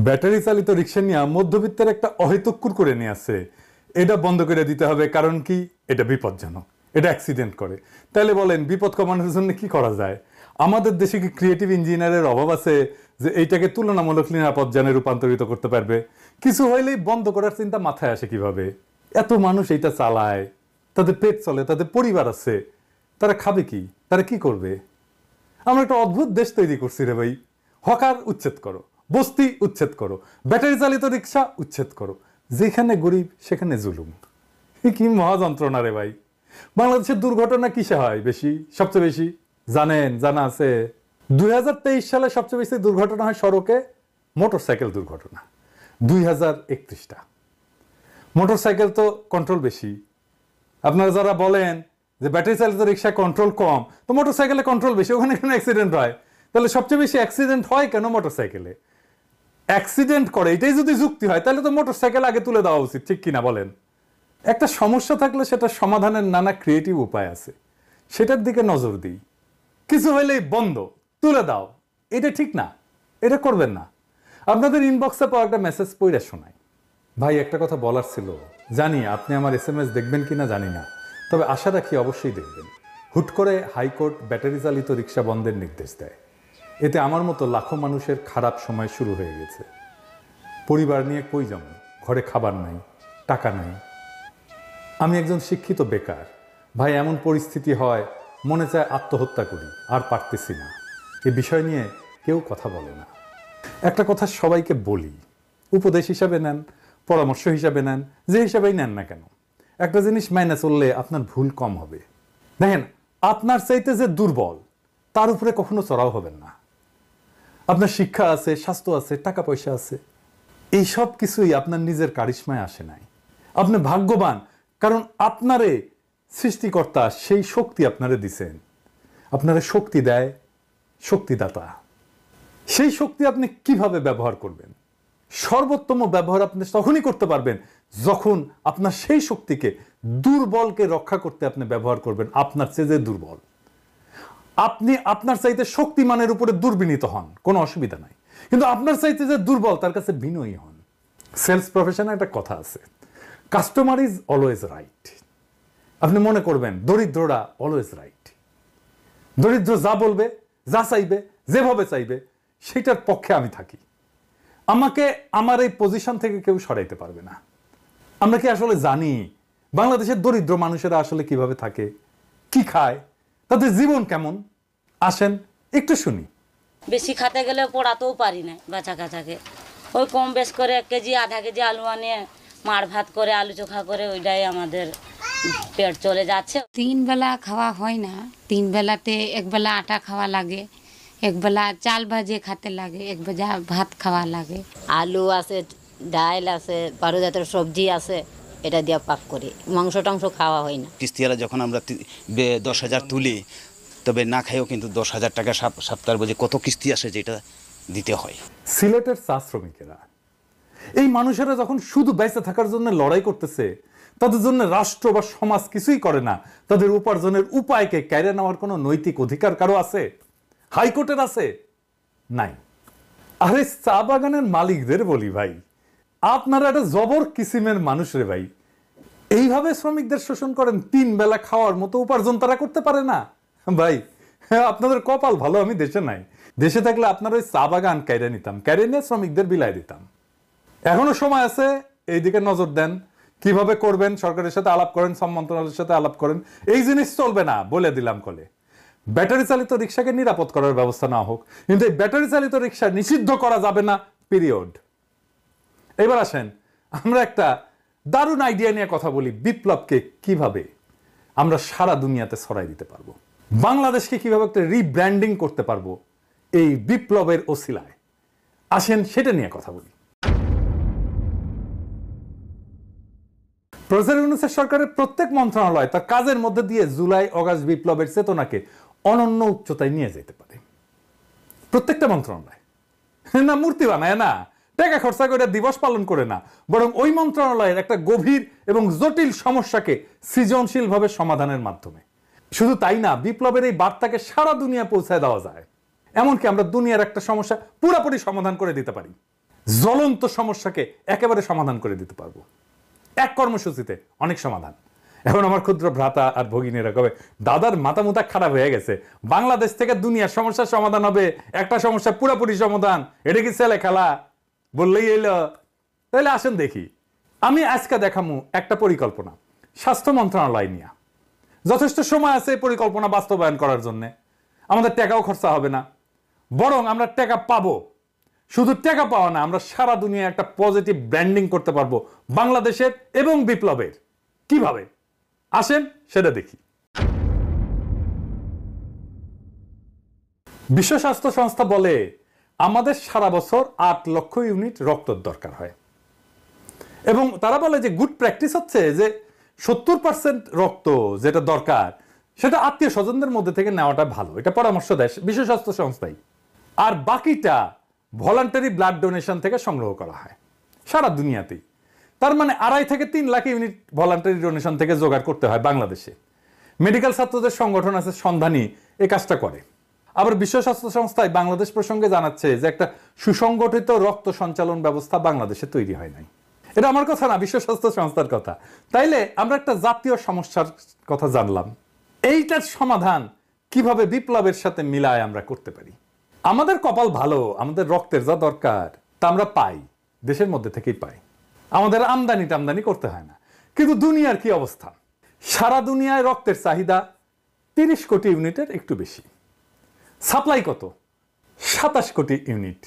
Battery চালিত রিক্সা নিয়ে মধ্যবিত্তের একটা অহেতুক্কুর করে নিয়ে আসছে। এটা বন্ধ করে দিতে হবে, কারণ কি এটা বিপজ্জনক, এটা অ্যাক্সিডেন্ট করে। তাহলে বলেন বিপদ কমানোর জন্য কি করা যায়? আমাদের দেশে কি ক্রিয়েটিভ ইঞ্জিনিয়ারের অভাব আছে যে এইটাকে তুলনামূলক নিরাপদ যানে রূপান্তরিত করতে পারবে? কিছু হইলেই বন্ধ করার চিন্তা মাথায় আসে কিভাবে? এত মানুষ এইটা চালায়, তাদের পেট চলে, তাদের পরিবার আছে, তারা খাবে কি, তারা কি করবে? আমরা একটা অদ্ভুত দেশ তৈরি করছি রে ভাই। হকার উচ্ছেদ করো, বস্তি উচ্ছেদ করো, ব্যাটারি চালিত রিক্সা উচ্ছেদ করো, যেখানে গরিব সেখানে জুলুম। কি মহা যন্ত্রণা রে ভাই। বাংলাদেশের দুর্ঘটনা কিসে হয় বেশি, সবচেয়ে বেশি? জানেন? জানা আছে 2023 সালে সবচেয়ে বেশি দুর্ঘটনা হয় সড়কে মোটরসাইকেল দুর্ঘটনা, 2031টা। মোটরসাইকেল তো কন্ট্রোল বেশি। আপনারা যারা বলেন যে ব্যাটারি চালিত রিক্সা কন্ট্রোল কম, তো মোটরসাইকেলে কন্ট্রোল বেশি, ওখানে কেন অ্যাক্সিডেন্ট হয়? তাহলে সবচেয়ে বেশি অ্যাক্সিডেন্ট হয় কেন মোটরসাইকেলে? অ্যাক্সিডেন্ট করে এটাই যদি যুক্তি হয়, তাহলে তো মোটরসাইকেল আগে তুলে দেওয়া উচিত, ঠিক কিনা বলেন? একটা সমস্যা থাকলে সেটা সমাধানের নানা ক্রিয়েটিভ উপায় আছে, সেটার দিকে নজর দিই। কিছু হইলেই বন্ধ, তুলে দাও, এটা ঠিক না, এটা করবেন না। আপনাদের ইনবক্সে পাওয়া একটা মেসেজ পড়ে শোনাই। ভাই, একটা কথা বলার ছিল, জানি আপনি আমার SMS দেখবেন কিনা জানি না, তবে আশা রাখি অবশ্যই দেখবেন। হুট করে হাইকোর্ট ব্যাটারি চালিত রিক্সা বন্ধের নির্দেশ দেয়। এতে আমার মতো লাখো মানুষের খারাপ সময় শুরু হয়ে গেছে। পরিবার নিয়ে কই যাবো, ঘরে খাবার নাই, টাকা নাই। আমি একজন শিক্ষিত বেকার। ভাই, এমন পরিস্থিতি হয় মনে চায় আত্মহত্যা করি, আর পারতেছি না। এ বিষয় নিয়ে কেউ কথা বলে না। একটা কথা সবাইকে বলি, উপদেশ হিসাবে নেন, পরামর্শ হিসাবে নেন, যে হিসাবেই নেন না কেন, একটা জিনিস মাইনে চললে আপনার ভুল কম হবে। দেখেন, আপনার চাইতে যে দুর্বল তার উপরে কখনো চড়াও হবেন না। আপনার শিক্ষা আছে, স্বাস্থ্য আছে, টাকা পয়সা আছে, এই সব কিছুই আপনার নিজের কারিশমায় আসে নাই। আপনি ভাগ্যবান, কারণ আপনারে সৃষ্টিকর্তা সেই শক্তি আপনারে দিছেন। আপনারে শক্তি দেয় শক্তিদাতা। সেই শক্তি আপনি কিভাবে ব্যবহার করবেন? সর্বোত্তম ব্যবহার আপনি তখনই করতে পারবেন যখন আপনার সেই শক্তিকে, দুর্বলকে রক্ষা করতে আপনি ব্যবহার করবেন। আপনার চেয়ে যে দুর্বল, আপনি আপনার চাইতে শক্তিমানের উপরে দুর্বিনীত হন, কোনো অসুবিধা নাই, কিন্তু আপনার চাইতে যে দুর্বল তার কাছে বিনয়ী হন। সেলস প্রফেশনে একটা কথা আছে, কাস্টমার ইজ অলওয়েজ রাইট। আপনি মনে করবেন দরিদ্ররা অলওয়েজ রাইট। দরিদ্র যা বলবে, যা চাইবে, যেভাবে চাইবে, সেটার পক্ষে আমি থাকি। আমাকে আমার এই পজিশন থেকে কেউ সরাইতে পারবে না। আমরা কি আসলে জানি বাংলাদেশের দরিদ্র মানুষেরা আসলে কিভাবে থাকে, কি খায়, তাদের জীবন কেমন? আসেন একটু শুনি। বেশি খেতে গেলে পড়াতেও পারি না বাচ্চা কাচ্চাকে। ওই কম বেশ করে 1 কেজি আধা কেজি আলু আনিয়ে মাড় ভাত করে আলু চোখা করে ওইটাই আমাদের পেট চলে যাচ্ছে। 3 বেলা খাওয়া হয় না। 3 বেলাতে 1 বেলা আটা খাওয়া লাগে, 1 বেলা চাল ভাজে খেতে লাগে, 1 বেলা ভাত খাওয়া লাগে। আলু আছে, ডাল আছে, বারো জাতের সবজি আছে, এটা দিয়ে পাক করি। মাংস টাংস খাওয়া হয় না। কিস্তিওয়ালা যখন আমরা 10,000 তুলি, তবে না খাইও কিন্তু 10,000 টাকা সপ্তাহের বোঝে কত কিস্তি আসে যেটা দিতে হয়। সিলেটের চা শ্রমিকেরা, এই মানুষেরা যখন শুধু বেঁচে থাকার জন্য লড়াই করতেছে, তাদের জন্য রাষ্ট্র বা সমাজ কিছুই করে না। তাদের উপার্জনের উপায়কে কেড়ে নেওয়ার কোনো নৈতিক অধিকার কারো আছে? হাইকোর্টের আছে? নাই। আরে চা বাগানের মালিকদের বলি, ভাই আপনারা একটা জবর কিসিমের মানুষ রে ভাই। এইভাবে শ্রমিকদের শোষণ করেন, 3 বেলা খাওয়ার মতো উপার্জন তারা করতে পারে না। ভাই আপনাদের কপাল ভালো, আমি দেশে নাই। দেশে থাকলে আপনার ওই চা বাগান কেড়ে নিতাম, কেড়ে নিয়ে শ্রমিকদের বিলাই দিতাম। এখনো সময় আছে, এই দিকে নজর দেন। কিভাবে করবেন? সরকারের সাথে আলাপ করেন, শ্রম মন্ত্রণালয়ের সাথে আলাপ করেন। এই জিনিস চলবে না, বলে দিলাম কলে। ব্যাটারি চালিত রিক্সাকে নিরাপদ করার ব্যবস্থা না হোক, কিন্তু এই ব্যাটারি চালিত রিক্সা নিষিদ্ধ করা যাবে না, পিরিয়ড। এবার আসেন আমরা একটা দারুণ আইডিয়া নিয়ে কথা বলি। বিপ্লবকে কিভাবে আমরা সারা দুনিয়াতে ছড়াই দিতে পারবো, বাংলাদেশকে কিভাবে একটা রিব্র্যান্ডিং করতে পারবো এই বিপ্লবের ওসিলায়। আসেন সেটা নিয়ে কথা বলি। প্রফেসর ইউনূসের সরকারের প্রত্যেক মন্ত্রণালয় তার কাজের মধ্যে দিয়ে জুলাই অগাস্ট বিপ্লবের চেতনাকে অনন্য উচ্চতায় নিয়ে যেতে পারে। প্রত্যেকটা মন্ত্রণালয় না মূর্তি বানায় না, টাকা খরচা করে দিবস পালন করে না, বরং ওই মন্ত্রণালয়ের একটা গভীর এবং জটিল সমস্যাকে সৃজনশীলভাবে সমাধানের মাধ্যমে। শুধু তাই না, বিপ্লবের এই বার্তাকে সারা দুনিয়া পৌঁছায় দেওয়া যায়। এমনকি আমরা দুনিয়ার একটা সমস্যা পুরোপুরি সমাধান করে দিতে পারি। জ্বলন্ত সমস্যাকে একেবারে সমাধান করে দিতে পারবো এক কর্মসূচিতে, অনেক সমাধান। এখন আমার ক্ষুদ্র ভ্রাতা আর ভগিনীরা কবে দাদার মাথা মুথা খারাপ হয়ে গেছে, বাংলাদেশ থেকে দুনিয়ার সমস্যার সমাধান হবে, একটা সমস্যা পুরোপুরি সমাধান, এটা কি ছেলে খেলা বললেই এলো? তাহলে আসেন দেখি। আমি আজকে দেখামু একটা পরিকল্পনা স্বাস্থ্য মন্ত্রণালয় নিয়ে। যথেষ্ট সময় আছে এই পরিকল্পনা বাস্তবায়ন করার জন্য, আমাদের টাকাও খরচা হবে না, বরং আমরা টাকা পাবো। শুধু টাকা পাওয়া না, আমরা সারা দুনিয়ায় একটা পজিটিভ ব্র্যান্ডিং করতে পারবো বাংলাদেশের এবং বিপ্লবের। কিভাবে আসেন সেটা দেখি। বিশ্ব স্বাস্থ্য সংস্থা বলে আমাদের সারা বছর 8 লক্ষ ইউনিট রক্তের দরকার হয়, এবং তারা বলে যে গুড প্র্যাকটিস হচ্ছে যে 70% রক্ত যেটা দরকার সেটা আত্মীয় স্বজনদের মধ্যে থেকে নেওয়াটা ভালো, এটা পরামর্শ দেয় বিশ্ব স্বাস্থ্য সংস্থাই। আর বাকিটা ভলান্টারি ব্লাড ডোনেশন থেকে সংগ্রহ করা হয় সারা দুনিয়াতেই। তার মানে 2.5 থেকে 3 লাখ ইউনিট ভলান্টারি ডোনেশন থেকে জোগাড় করতে হয় বাংলাদেশে। মেডিকেল ছাত্রদের সংগঠন আছে সন্ধানী, এই কাজটা করে। আবার বিশ্ব স্বাস্থ্য সংস্থায় বাংলাদেশ প্রসঙ্গে জানাচ্ছে যে একটা সুসংগঠিত রক্ত সঞ্চালন ব্যবস্থা বাংলাদেশে তৈরি হয় নাই। এটা আমার কথা না, বিশ্ব স্বাস্থ্য সংস্থার কথা। তাইলে আমরা একটা জাতীয় সমস্যার কথা জানলাম, এইটার সমাধান কিভাবে বিপ্লবের সাথে মিলায় আমরা করতে পারি। আমাদের কপাল ভালো, আমাদের রক্তের যা দরকার তা আমরা পাই, দেশের মধ্যে থেকেই পাই, আমাদের আমদানি করতে হয় না। কিন্তু দুনিয়ার কি অবস্থা? সারা দুনিয়ায় রক্তের চাহিদা 30 কোটি ইউনিটের একটু বেশি, সাপ্লাই কত? 27 কোটি ইউনিট।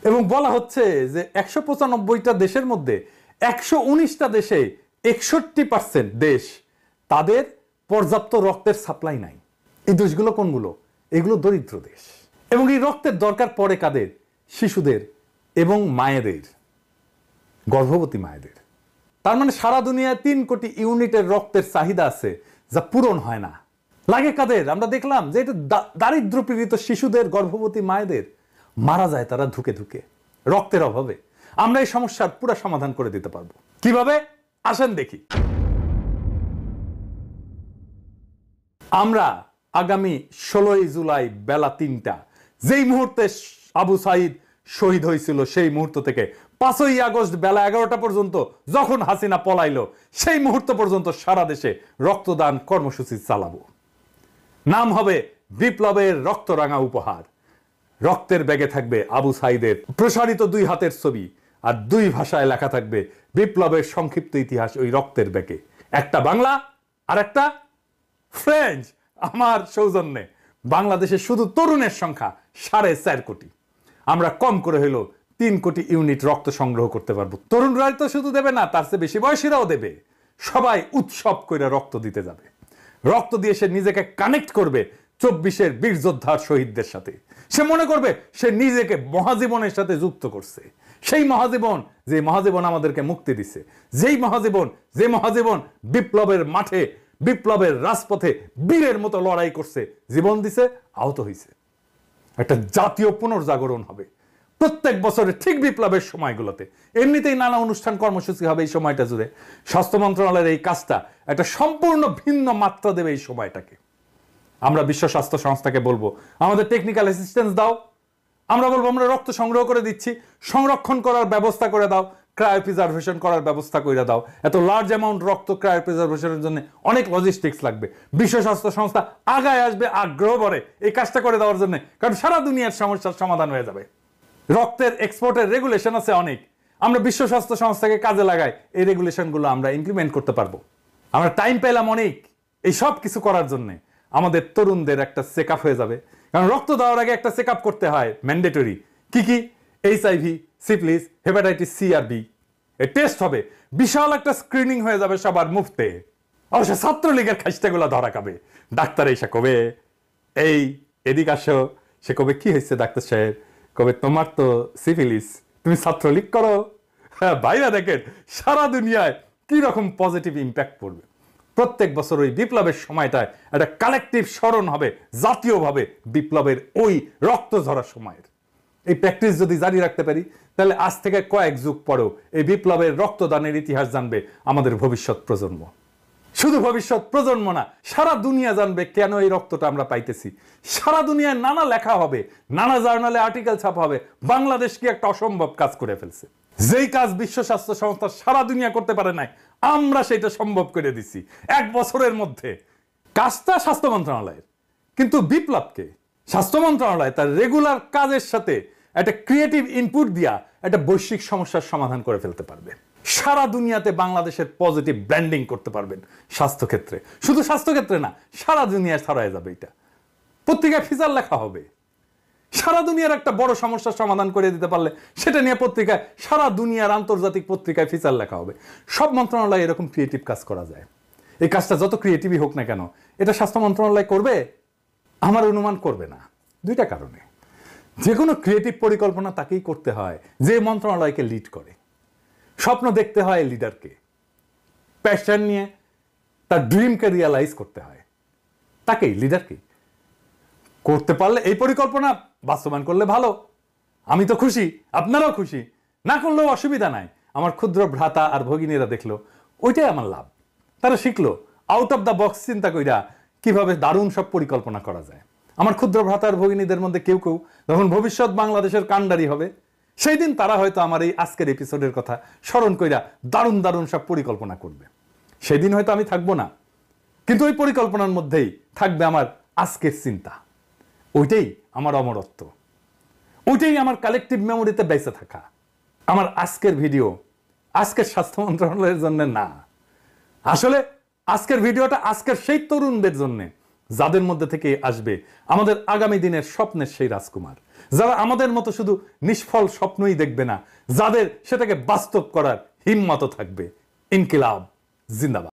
এবং বলা হচ্ছে যে 195টা দেশের মধ্যে 119টা দেশে 61% দেশ তাদের পর্যাপ্ত রক্তের সাপ্লাই নাই। এই দেশগুলো কোনগুলো? এগুলো দরিদ্র দেশ। এবং এই রক্তের দরকার পড়ে কাদের? শিশুদের এবং মায়েদের, গর্ভবতী মায়েদের। তার মানে সারা দুনিয়ায় 3 কোটি ইউনিটের রক্তের চাহিদা আছে যা পূরণ হয় না। লাগে কাদের? আমরা দেখলাম যে এটা দারিদ্র পীড়িত শিশুদের, গর্ভবতী মায়েদের মারা যায় তারা ধুকে ধুকে রক্তের অভাবে। আমরা এই সমস্যার পুরো সমাধান করে দিতে পারবো। কিভাবে আসেন দেখি। আমরা আগামী 16 জুলাই বেলা 3টা, যেই মুহূর্তে আবু সাইদ শহীদ হয়েছিল, সেই মুহূর্ত থেকে 5ই আগস্ট বেলা 11টা পর্যন্ত যখন হাসিনা পলাইলো, সেই মুহূর্ত পর্যন্ত সারা দেশে রক্তদান কর্মসূচি চালাবো। নাম হবে বিপ্লবের রক্তরাঙা উপহার। রক্তের ব্যাগে থাকবে আবু সাইদের প্রসারিত 2 হাতের ছবি, আর 2 ভাষায় লেখা থাকবে বিপ্লবের সংক্ষিপ্ত ইতিহাস ওই রক্তের ব্যাগে। একটা বাংলা আর একটা ফ্রেঞ্চ। আমার সৌজন্যে বাংলাদেশে শুধু তরুণের সংখ্যা 4.5 কোটি। আমরা কম করে হইল 3 কোটি ইউনিট রক্ত সংগ্রহ করতে পারবো। তরুণরাই তো শুধু দেবে না, তার চেয়ে বেশি বয়সীরাও দেবে। সবাই উৎসব করে রক্ত দিতে যাবে। রক্ত দিয়ে সে নিজেকে কানেক্ট করবে 24-এর বীর যোদ্ধার শহীদদের সাথে। সে মনে করবে সে নিজেকে মহাজীবনের সাথে যুক্ত করছে। সেই মহাজীবন, যে মহাজীবন আমাদেরকে মুক্তি দিছে, যে মহাজীবন বিপ্লবের মাঠে, বিপ্লবের রাজপথে বীরের মতো লড়াই করছে, জীবন দিছে, আহত হয়েছে। একটা জাতীয় পুনর্জাগরণ হবে প্রত্যেক বছরে ঠিক বিপ্লবের সময়গুলোতে। এমনিতেই নানা অনুষ্ঠান কর্মসূচি হবে এই সময়টা জুড়ে। স্বাস্থ্য মন্ত্রণালয়ের এই কাজটা একটা সম্পূর্ণ ভিন্ন মাত্রা দেবে এই সময়টাকে। আমরা বিশ্ব স্বাস্থ্য সংস্থাকে বলবো আমাদের টেকনিক্যাল অ্যাসিস্ট্যান্স দাও। আমরা বলবো আমরা রক্ত সংগ্রহ করে দিচ্ছি, সংরক্ষণ করার ব্যবস্থা করে দাও, ক্রায়োপ্রিজার্ভেশন করার ব্যবস্থা করে দাও। এত লার্জ অ্যামাউন্ট রক্ত ক্রায়োপ্রিজার্ভেশনের জন্য অনেক লজিস্টিক্স লাগবে। বিশ্ব স্বাস্থ্য সংস্থা আগায় আসবে আগ্রহ ভরে এই কাজটা করে দেওয়ার জন্য, কারণ সারা দুনিয়ার সমস্যার সমাধান হয়ে যাবে। রক্তের এক্সপোর্টের রেগুলেশন আছে অনেক, আমরা বিশ্ব স্বাস্থ্য সংস্থাকে কাজে লাগাই, এই রেগুলেশনগুলো আমরা ইমপ্লিমেন্ট করতে পারবো। আমরা টাইম পেলাম অনেক এই সব কিছু করার জন্য। আমাদের তরুণদের একটা চেক আপ হয়ে যাবে, কারণ রক্ত দেওয়ার আগে একটা চেক আপ করতে হয় ম্যান্ডেটরি। কি কি? HIV, সিফিলিস, হেপাটাইটিস সি আর বি, এ টেস্ট হবে। বিশাল একটা স্ক্রিনিং হয়ে যাবে সবার মুফতে। অবশ্য ছাত্রলীগের খাইস্টাগুলো ধরা খাবে। ডাক্তার এসে কবে এই এদিক আসো, সে কবে কি হয়েছে ডাক্তার সাহেব, কবে তোমার তো সিফিলিস, তুমি ছাত্রলীগ করো। হ্যাঁ ভাইরা, দেখেন সারা দুনিয়ায় কি রকম পজিটিভ ইম্প্যাক্ট পড়বে। প্রত্যেক বছর ওই বিপ্লবের সময়টায় একটা কালেকটিভ স্মরণ হবে জাতীয়ভাবে বিপ্লবের ওই রক্ত ঝরা সময়ের। এই প্র্যাকটিস যদি জারি রাখতে পারি, তাহলে আজ থেকে কয়েক যুগ পরেও এই বিপ্লবের রক্তদানের ইতিহাস জানবে আমাদের ভবিষ্যৎ প্রজন্ম। শুধু ভবিষ্যৎ প্রজন্ম না, সারা দুনিয়া জানবে কেন এই রক্তটা আমরা পাইতেছি। সারা দুনিয়ায় নানা লেখা হবে, নানা জার্নালে আর্টিকেল ছাপা হবে, বাংলাদেশ কি একটা অসম্ভব কাজ করে ফেলছে। যেই কাজ বিশ্ব স্বাস্থ্য সংস্থা সারা দুনিয়া করতে পারে নাই, আমরা সেটা সম্ভব করে দিছি 1 বছরের মধ্যে। কাজটা স্বাস্থ্য মন্ত্রণালয়ের, কিন্তু বিপ্লবকে স্বাস্থ্য মন্ত্রণালয় তার রেগুলার কাজের সাথে একটা ক্রিয়েটিভ ইনপুট দিয়া একটা বৈশ্বিক সমস্যার সমাধান করে ফেলতে পারবে। সারা দুনিয়াতে বাংলাদেশের পজিটিভ ব্র্যান্ডিং করতে পারবেন স্বাস্থ্যক্ষেত্রে। শুধু স্বাস্থ্যক্ষেত্রে না, সারা দুনিয়ায় ছড়ায় যাবে। এটা পত্রিকায় ফিচার লেখা হবে। সারা দুনিয়ার একটা বড় সমস্যার সমাধান করে দিতে পারলে সেটা নিয়ে পত্রিকায়, সারা দুনিয়ার আন্তর্জাতিক পত্রিকায় ফিচার লেখা হবে। সব মন্ত্রণালয় এরকম ক্রিয়েটিভ কাজ করা যায়। এই কাজটা যত ক্রিয়েটিভই হোক না কেন, এটা স্বাস্থ্য মন্ত্রণালয় করবে? আমার অনুমান করবে না। 2টা কারণে। যে কোনো ক্রিয়েটিভ পরিকল্পনা তাকেই করতে হয় যে মন্ত্রণালয়কে লিড করে। স্বপ্ন দেখতে হয় লিডারকে, প্যাশন নিয়ে তার ড্রিমকে রিয়ালাইজ করতে হয় তাকেই, লিডারকে। করতে পারলে এই পরিকল্পনা বাস্তবায়ন করলে ভালো, আমি তো খুশি, আপনারাও খুশি। না করলেও অসুবিধা নাই। আমার ক্ষুদ্র ভ্রাতা আর ভগিনীরা দেখলো, ওইটাই আমার লাভ। তারা শিখলো আউট অফ দ্য বক্স চিন্তা কইরা কিভাবে দারুণ সব পরিকল্পনা করা যায়। আমার ক্ষুদ্র ভ্রাতা আর ভগিনীদের মধ্যে কেউ কেউ যখন ভবিষ্যৎ বাংলাদেশের কাণ্ডারি হবে, সেই দিন তারা হয়তো আমার এই আজকের এপিসোডের কথা স্মরণ কইরা দারুণ দারুণ সব পরিকল্পনা করবে। সেই দিন হয়তো আমি থাকবো না, কিন্তু ওই পরিকল্পনার মধ্যেই থাকবে আমার আজকের চিন্তা। ওইটাই আমার অমরত্ব, ওইটাই আমার কালেকটিভ মেমোরিতে বেঁচে থাকা। আমার আজকের ভিডিও আজকের স্বাস্থ্য মন্ত্রণালয়ের জন্য না, আসলে আজকের ভিডিওটা আজকের সেই তরুণদের জন্য যাদের মধ্যে থেকে আসবে আমাদের আগামী দিনের স্বপ্নের সেই রাজকুমার, যারা আমাদের মতো শুধু নিষ্ফল স্বপ্নই দেখবে না, যাদের সেটাকে বাস্তব করার হিম্মত থাকবে। ইনকিলাব জিন্দাবাদ।